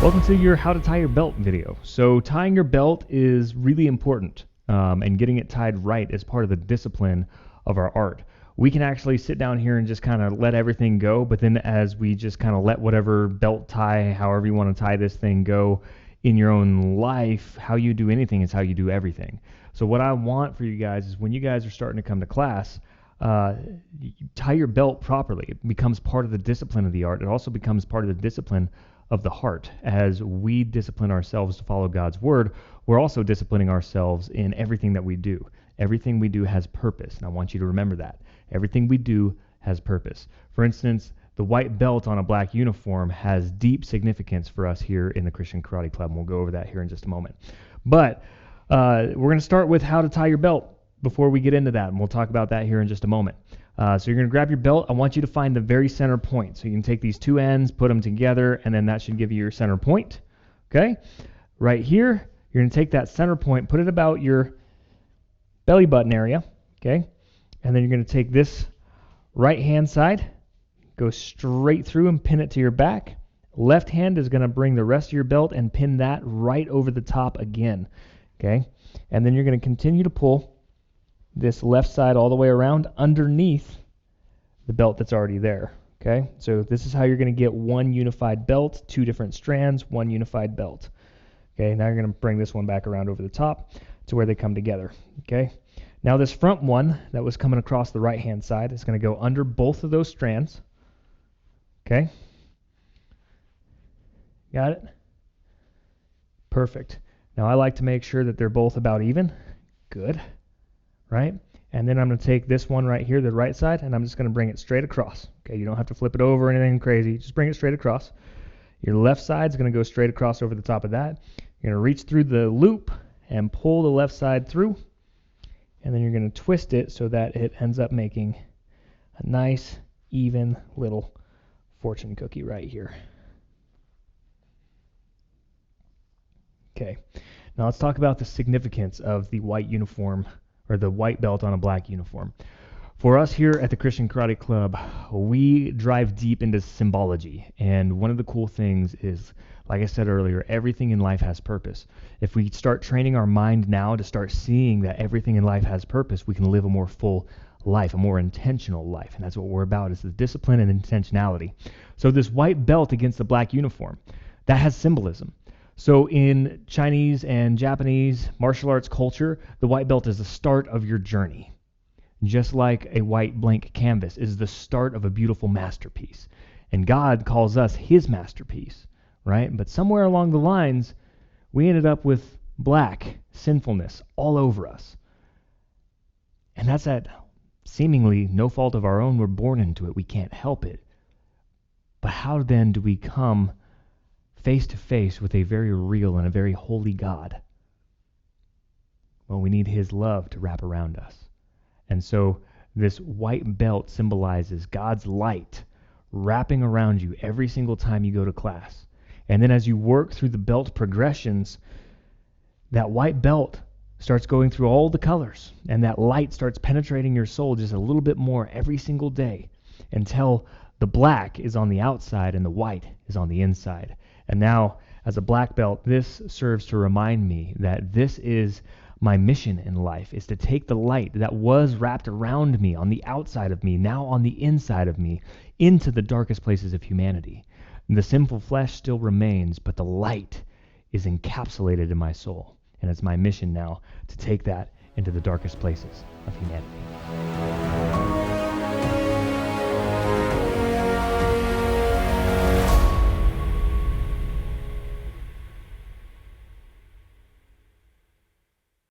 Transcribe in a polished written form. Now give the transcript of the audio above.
Welcome to your How to Tie Your Belt video. So tying your belt is really important, and getting it tied right is part of the discipline of our art. We can actually sit down here and just kind of let everything go, but then as we just kind of let whatever belt tie, however you want to tie this thing, go in your own life, how you do anything is how you do everything. So what I want for you guys is when you guys are starting to come to class, you tie your belt properly. It becomes part of the discipline of the art. It also becomes part of the discipline of the heart. As we discipline ourselves to follow God's word, we're also disciplining ourselves in everything that we do. Everything we do has purpose, and I want you to remember that. Everything we do has purpose. For instance, the white belt on a black uniform has deep significance for us here in the Christian Karate Club, and we'll go over that here in just a moment. But we're going to start with how to tie your belt before we get into that, and we'll talk about that here in just a moment. So you're going to grab your belt. I want you to find the very center point. So you can take these two ends, put them together, and then that should give you your center point. Okay? Right here, you're going to take that center point, put it about your belly button area. Okay? And then you're going to take this right-hand side, go straight through and pin it to your back. Left hand is going to bring the rest of your belt and pin that right over the top again. Okay? And then you're going to continue to pull this left side all the way around underneath the belt that's already there. Okay, so this is how you're going to get one unified belt, two different strands, one unified belt. Okay, now you're going to bring this one back around over the top to where they come together. Okay, now this front one that was coming across the right hand side is going to go under both of those strands. Okay, got it? Perfect. Now I like to make sure that they're both about even. Good. Right? And then I'm going to take this one right here, the right side, and I'm just going to bring it straight across. Okay, you don't have to flip it over or anything crazy. Just bring it straight across. Your left side is going to go straight across over the top of that. You're going to reach through the loop and pull the left side through. And then you're going to twist it so that it ends up making a nice, even little fortune cookie right here. Okay, now let's talk about the significance of the white uniform, or the white belt on a black uniform. For us here at the Christian Karate Club, we drive deep into symbology. And one of the cool things is, like I said earlier, everything in life has purpose. If we start training our mind now to start seeing that everything in life has purpose, we can live a more full life, a more intentional life. And that's what we're about, is the discipline and intentionality. So this white belt against the black uniform, that has symbolism. So in Chinese and Japanese martial arts culture, the white belt is the start of your journey. Just like a white blank canvas is the start of a beautiful masterpiece. And God calls us his masterpiece, right? But somewhere along the lines, we ended up with black sinfulness all over us. And that's at seemingly no fault of our own. We're born into it. We can't help it. But how then do we come face to face with a very real and a very holy God? Well, we need his love to wrap around us. And so this white belt symbolizes God's light wrapping around you every single time you go to class. And then as you work through the belt progressions, that white belt starts going through all the colors, and that light starts penetrating your soul just a little bit more every single day until the black is on the outside and the white is on the inside. And now, as a black belt, this serves to remind me that this is my mission in life, is to take the light that was wrapped around me, on the outside of me, now on the inside of me, into the darkest places of humanity. And the sinful flesh still remains, but the light is encapsulated in my soul. And it's my mission now to take that into the darkest places of humanity.